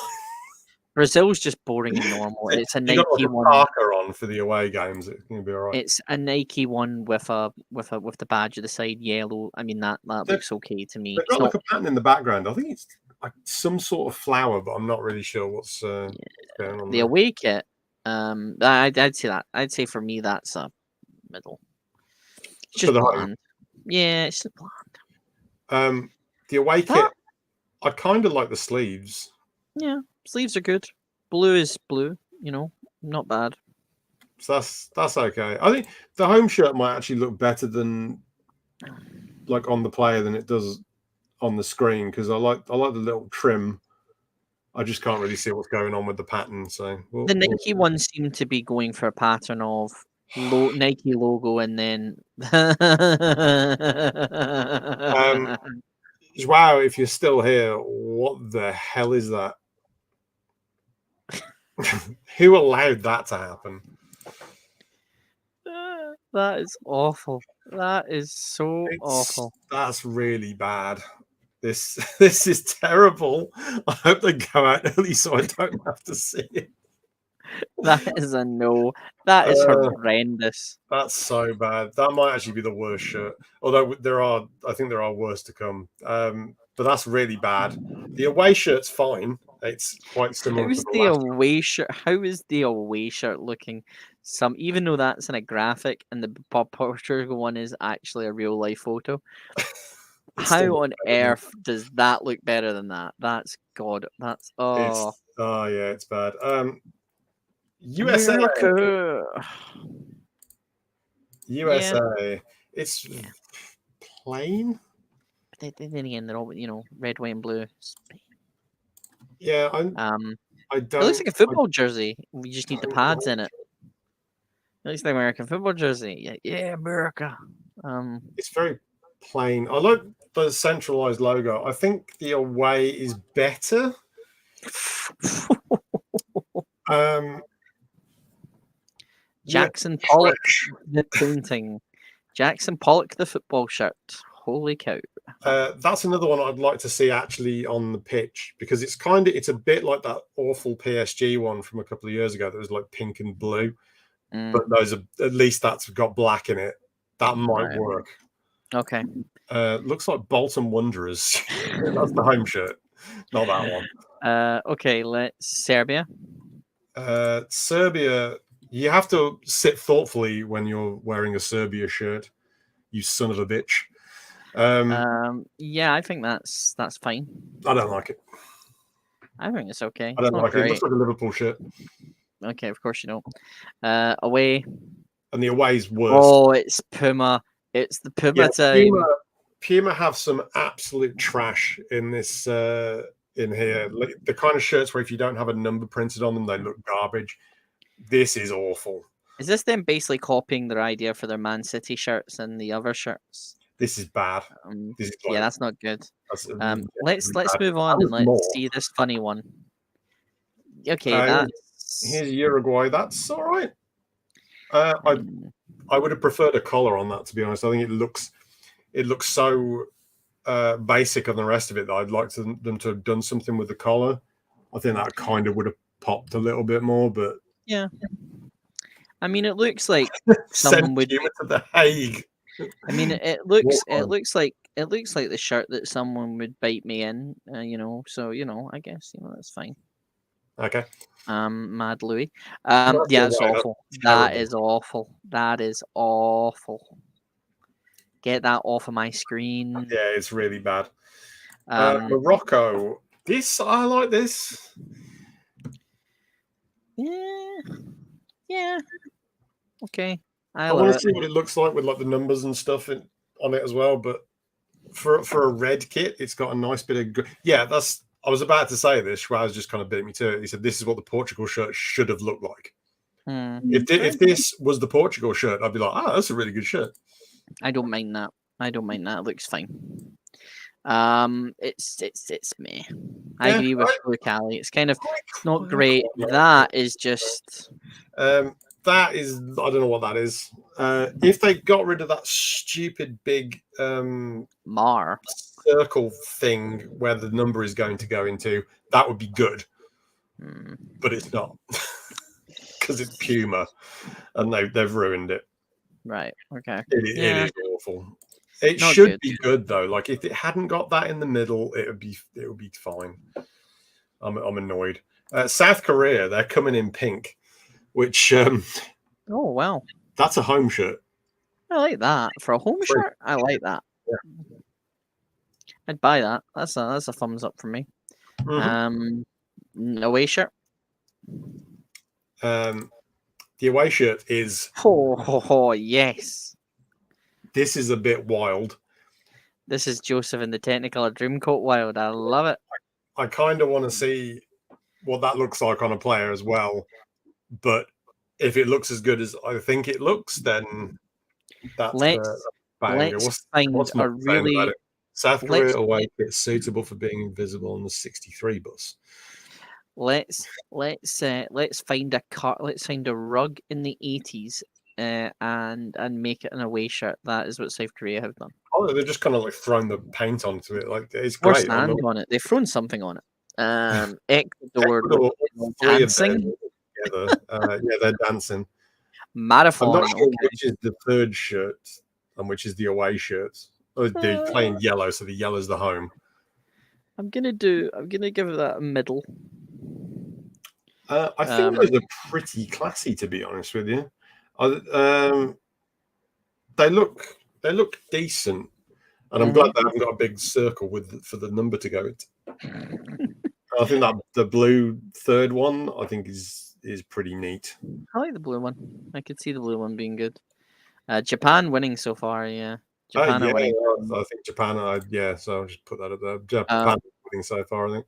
Brazil's just boring and normal. It's a Nike one. Parker on for the away games. It's gonna be all right. It's a Nike one with the badge at the side, yellow. I mean that looks okay to me. They've got like a pattern in the background. I think it's like some sort of flower, but I'm not really sure what's going on. The away kit. I'd say that. I'd say for me that's a middle. It's just bland. Yeah, it's just bland. The away kit. I kind of like the sleeves. Yeah, sleeves are good. Blue is blue. You know, not bad. So that's okay. I think the home shirt might actually look better than like on the player than it does on the screen, because I like the little trim. I just can't really see what's going on with the pattern. So the Nike ones seem to be going for a pattern of Nike logo and then. Wow, if you're still here, what the hell is that? Who allowed that to happen? That is awful. That is so awful. That's really bad. This is terrible. I hope they go out early so I don't have to see it. That is a no. That is Uh, horrendous. that's so bad. That might actually be the worst shirt. Although I think there are worse to come. But that's really bad. The away shirt's fine. It's quite similar to How's the the last. away shirt? How is the away shirt looking? Even though that's in a graphic and the Portugal one is actually a real life photo, It still how looks on better than earth does that look better than that? That's God. That's oh it's. Oh yeah, it's bad. USA, America. Yeah, USA. It's yeah. plain. But then again, they're all red, white, and blue. Yeah, Um, I it looks don't. like a football jersey. We just need the pads in it. It looks like American football jersey. Yeah, yeah, America. Um, It's very plain. I like the centralized logo. I think the away is better. Um, yeah, Jackson Pollock, trash. the painting. Jackson Pollock, the football shirt. Holy cow! That's another one I'd like to see actually on the pitch because it's a bit like that awful PSG one from a couple of years ago that was like pink and blue, Mm, but those are at least that's got black in it. That might right. work. Okay. Looks like Bolton Wanderers. That's the home shirt, not that one. Okay. Let's Serbia. Serbia, you have to sit thoughtfully when you're wearing a Serbia shirt. You son of a bitch. Yeah, I think that's fine. I don't like it. I think it's okay. I It's don't not like it. It looks great. like a Liverpool shirt, Okay, of course you don't. Away. and the away's worse. Oh, it's Puma. It's the Yeah, Puma Puma. time. Puma have some absolute trash in this in here. Like, the kind of shirts where if you don't have a number printed on them, they look garbage. This is awful. Is this them basically copying their idea for their Man City shirts and the other shirts? This is bad. This is Yeah, like that's not good. that's Let's really let's bad. move on and There's let's more. see this funny one. Okay, Uh, that's Here's Uruguay. That's all right. Uh, I mm, I would have preferred a collar on that, to be honest. I think it looks so basic on the rest of it that I'd like them to have done something with the collar. I think that kind of would have popped a little bit more, but yeah. I mean, it looks like send someone would. Puma to the Hague. I mean, it looks it looks like the shirt that someone would bite me in. So I guess that's fine. Okay. Mad Louis. Well, that's Yeah, the it's way. awful. That's That terrible. is awful. That is awful. Get that off of my screen. Yeah, it's really bad. Um, Morocco. I like this. yeah, yeah, okay. I I want love to it. see what it looks like with like the numbers and stuff on it as well. But for a red kit, it's got a nice bit of yeah. That's I was about to say this. Schwaz just kind of beat me to it. He said this is what the Portugal shirt should have looked like. If this was the Portugal shirt, I'd be like, oh, that's a really good shirt. I don't mind that. I don't mind that. It looks fine. It's me. I Yeah, agree with right. Luke Alley. It's kind of it's not great. That is just That is I don't know what that is. If they got rid of that stupid big Mar. circle thing where the number is going to go into, that would be good. But it's not because it's Puma, and they've ruined it. Right. Okay. It Yeah. is awful. It Not should good. be good though. Like if it hadn't got that in the middle, it would be fine. I'm annoyed. South Korea, they're coming in pink, which Oh wow. that's a home shirt. I like that for a home Free. shirt. I like that. Yeah. I'd buy that. That's a thumbs up for me. Away shirt. The away shirt is Yes. this is a bit wild. This is Joseph in the Technicolor Dreamcoat Wild. I love it. I kind of want to see what that looks like on a player as well. But if it looks as good as I think it looks, then that's a banger. Let's find What's a Mark saying about really it? South let's Korea away kit suitable for being invisible on the 63 bus. let's find a let's find a rug in the 80s, and make it an away shirt. That is what South Korea have done. Oh, they've just kind of like thrown the paint onto it. Like it's Or great. I mean, sand on it. They've thrown something on it. Ecuador look Ecuador, all three of them dancing. together. Yeah, they're dancing. I'm not Marathon. sure Okay. which is the third shirt and which is the away shirt. Oh, they're playing yellow, so the yellow's the home. I'm gonna give that a middle. I think those are pretty classy, to be honest with you. They look decent, and I'm glad they haven't got a big circle for the number to go into. I think that the blue third one, I think is pretty neat. I like the blue one. I could see the blue one being good. Japan winning so far. Yeah, Japan are winning. I think Japan. Yeah, so I'll just put that up there. Japan winning so far. I think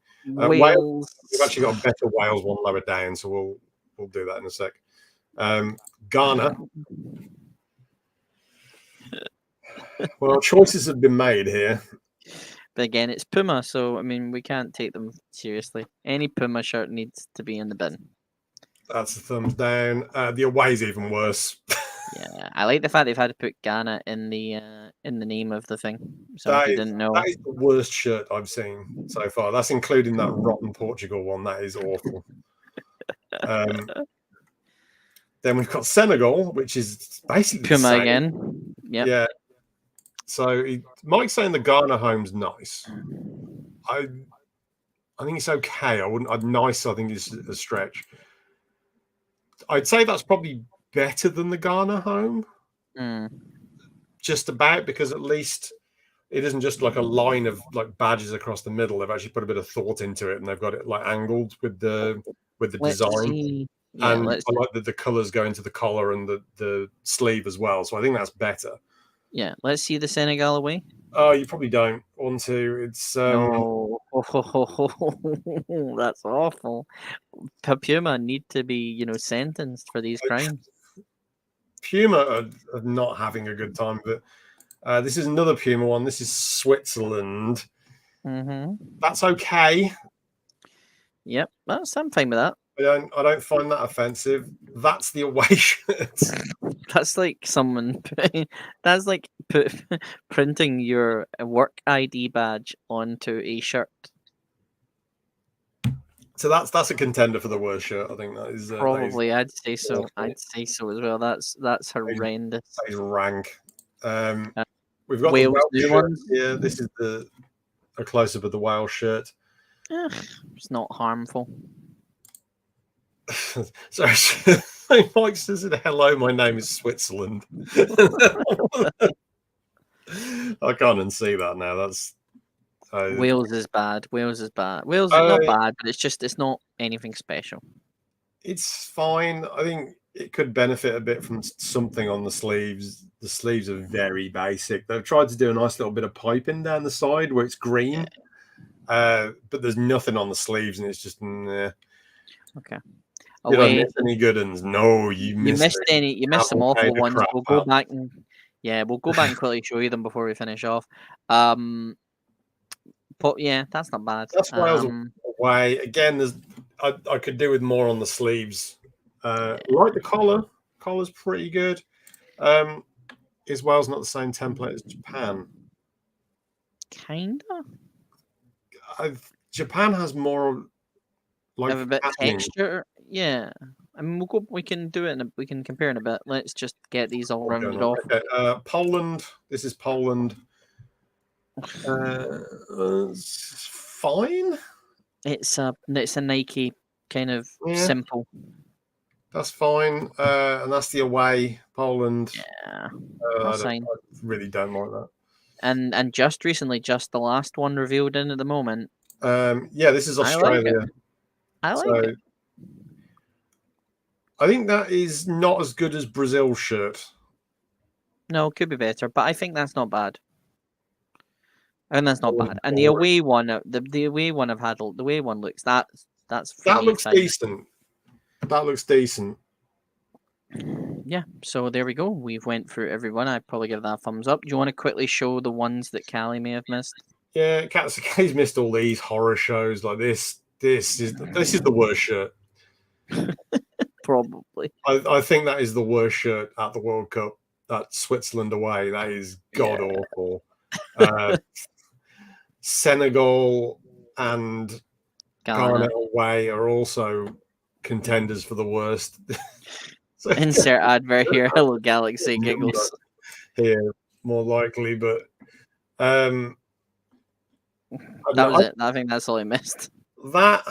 Wales. We've actually got a better Wales one lower down, so we'll do that in a sec. Ghana. Well, choices have been made here. But again, it's Puma, so I mean we can't take them seriously. Any Puma shirt needs to be in the bin. That's a thumbs down. The away's even worse. Yeah, I like the fact they've had to put Ghana in the name of the thing. So if you didn't know, that is the worst shirt I've seen so far. That's including that rotten Portugal one. That is awful. Then we've got Senegal, which is basically Puma the same. again. Yep. Yeah. So Mike's saying the Ghana home's nice. I think it's okay. Nice, I think is a stretch. I'd say that's probably better than the Ghana home. Just about, because at least it isn't just like a line of like badges across the middle. They've actually put a bit of thought into it, and they've got it like angled with the design. Yeah, and I like that the colours go into the collar and the sleeve as well. So I think that's better. Yeah, let's see the Senegal away. Oh, you probably don't want to. It's no, that's awful. Puma need to be, sentenced for these crimes. Puma are not having a good time, but this is another Puma one. This is Switzerland. That's okay. Yep, I'm fine with that. I don't find that offensive. That's the away shirt. That's like someone. That's like printing your work ID badge onto a shirt. So that's a contender for the worst shirt. I think that is probably. I'd say so. I'd say so as well. That's horrendous. That is rank. We've got Wales the Welsh shirt here. This is a close up of the Wales shirt. It's not harmful. Sorry, Mike says, "Hello, my name is Switzerland." I can't unsee that now. That's Wales is bad. Wales is not bad, but it's not anything special. It's fine. I think it could benefit a bit from something on the sleeves. The sleeves are very basic. They've tried to do a nice little bit of piping down the side where it's green, but there's nothing on the sleeves, and it's just okay. Did I miss any good ones? No, you missed some awful ones. We'll go back and quickly show you them before we finish off. But yeah, that's not bad. That's Wales away. Again, I could do with more on the sleeves. Like the collar. Collar's pretty good. Is Wales not the same template as Japan? Kinda. Japan has more like a bit texture. Yeah. I mean, we can do it we can compare in a bit. Let's just get these all rounded off. Okay. Poland. This is Poland. It's fine. It's a Nike kind of simple. That's fine. And that's the away Poland. Yeah. I really don't like that. And just recently, just the last one revealed in at the moment. Yeah, this is Australia. I like it. I think that is not as good as Brazil's shirt. No, it could be better, but I think that's not bad. And that's not bad. And the away one, the away one I've had, the away one looks that looks decent. That looks decent. Yeah. So there we go. We've went through everyone. I'd probably give that a thumbs up. Do you want to quickly show the ones that Callie may have missed? Yeah, Katsuke's missed all these horror shows like this. This is the worst shirt. Probably. I think that is the worst shirt at the World Cup. That Switzerland away. That is god Yeah. awful. Senegal and Ghana Ghana. away are also contenders for the worst. So Insert advert here. Hello, Galaxy number giggles. here, more likely, but I don't That know. was it. I think that's all I missed. That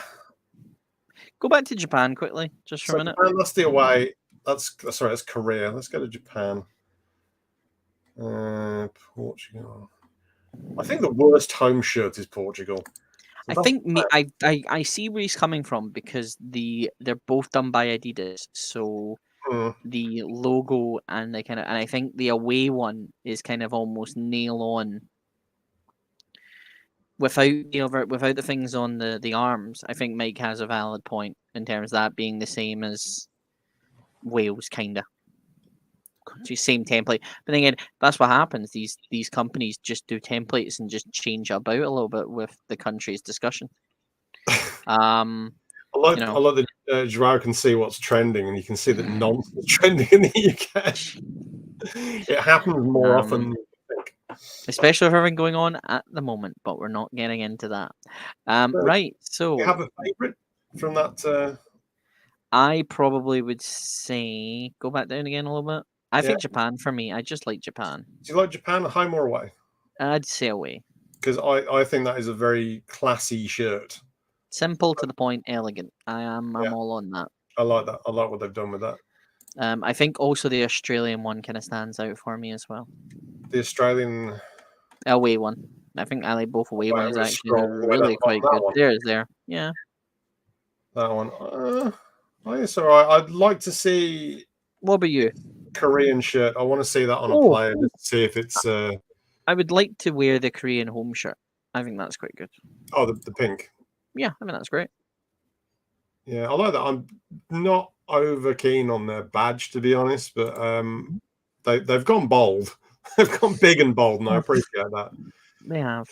Go back to Japan quickly, just for a minute. Japan, that's the away. That's sorry, that's Korea. Let's go to Japan. Portugal. I think the worst home shirt is Portugal. I think I see where he's coming from because they're both done by Adidas, so the logo and the and I think the away one is kind of almost nail on. Without the things on the arms, I think Mike has a valid point in terms of that being the same as Wales, kinda. Same template, but then again, that's what happens. These companies just do templates and just change about a little bit with the country's discussion. I like that Joao can see what's trending, and you can see that nonsense is trending in the UK. It happens more often than you think. Especially with everything going on at the moment, but we're not getting into that. Right, so... Do you have a favourite from that? I probably would say... Go back down again a little bit. I think Japan for me. I just like Japan. Do you like Japan, home or away? I'd say away. Because I think that is a very classy shirt. Simple, to the point, elegant. I'm all on that. I like that. I like what they've done with that. I think also the Australian one kind of stands out for me as well. The Australian away one. I think I like both away ones actually. They're really quite good. There. Yeah. That one. It's all right. I'd like to see. What about you? Korean shirt. I want to see that on a player to see if it's. I would like to wear the Korean home shirt. I think that's quite good. Oh, the pink. Yeah, I mean that's great. Yeah, I like that. I'm not over keen on their badge, to be honest, but they've gone bold. They've gone big and bold, and I appreciate that. They have.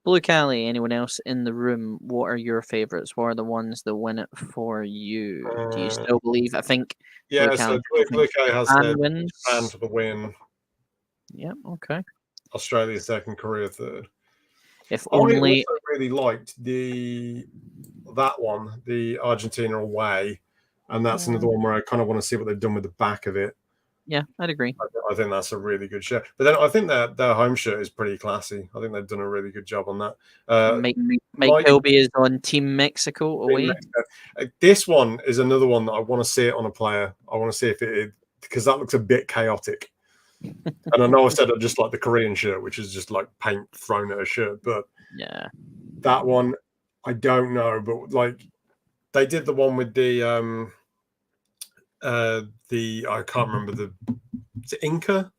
Blue Cali, anyone else in the room? What are your favourites? What are the ones that win it for you? Do you still believe? I think. Yeah, so Blue Cali has Japan for the win. Yeah. Okay. Australia second, Korea third. If only. I also really liked that one, the Argentina away, and that's another one where I kind of want to see what they've done with the back of it. Yeah, I'd agree. I think that's a really good shirt. But then I think their home shirt is pretty classy. I think they've done a really good job on that. Mike Kilby is on Team Mexico away. This one is another one that I want to see it on a player. I want to see if it, because that looks a bit chaotic. And I know I said I just like the Korean shirt, which is just like paint thrown at a shirt. But yeah, that one, I don't know. But like they did the one with the I can't remember is it Inca?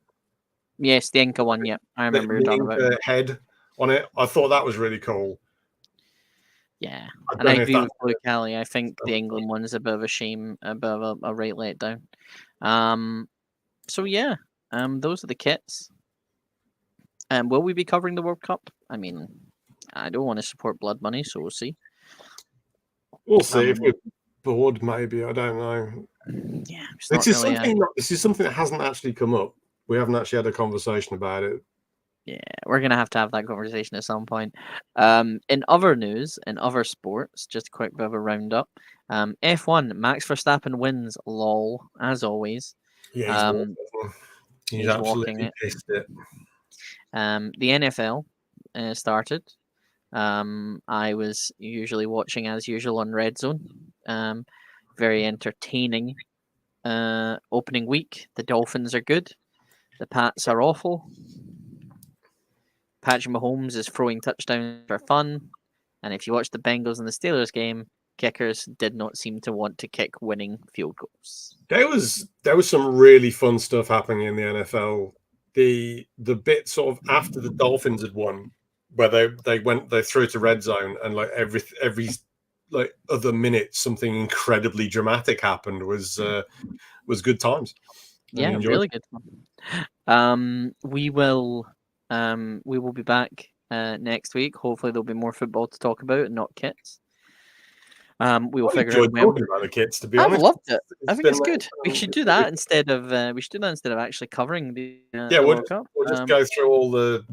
Yes, the Inca one. Yeah, I remember the Inca head on it. I thought that was really cool. Yeah, and I agree with Blue Cali. I think the England one is a bit of a shame, a bit of a right letdown. So yeah, those are the kits. Will we be covering the World Cup? I mean, I don't want to support blood money, so we'll see. We'll see if we're bored. Maybe I don't know. Yeah, this is something that hasn't actually come up. We haven't actually had a conversation about it. Yeah, we're gonna have that conversation at some point. In other news, in other sports, just a quick bit of a roundup. F1, Max Verstappen wins. Lol, as always. Yeah, he's absolutely pissed it. The NFL started. I was usually watching as usual on Red Zone. Very entertaining opening week. The Dolphins are good. The Pats are awful. Patrick Mahomes is throwing touchdowns for fun. And if you watch the Bengals and the Steelers game, kickers did not seem to want to kick winning field goals. There was some really fun stuff happening in the NFL. The bit sort of after the Dolphins had won, where they threw to red zone, and like every like other minute something incredibly dramatic happened was good times. Yeah, really good fun. We will be back next week. Hopefully, there'll be more football to talk about and not kits. We will I figure out enjoyed when. talking about the kits, to be I've honest. loved it. I It's think been, it's good. We should do that instead of actually covering yeah, the World Cup. we'll just go through all the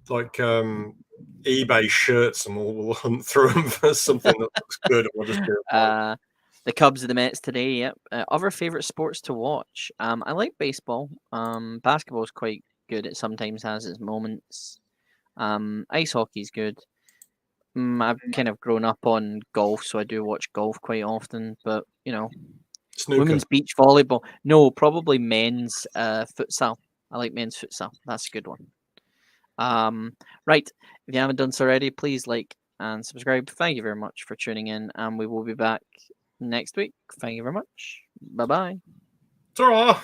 like eBay shirts, and we'll hunt through them for something that looks good, and we'll just do it. The Cubs and the Mets today. Yep. Other favorite sports to watch. I like baseball. Basketball is quite good. It sometimes has its moments. Ice hockey's good. I've kind of grown up on golf, so I do watch golf quite often. But Snooker. women's beach volleyball. No, probably men's futsal. I like men's futsal. That's a good one. Right. If you haven't done so already, please like and subscribe. Thank you very much for tuning in, and we will be back next week. Thank you very much. Bye bye. Ta-ra!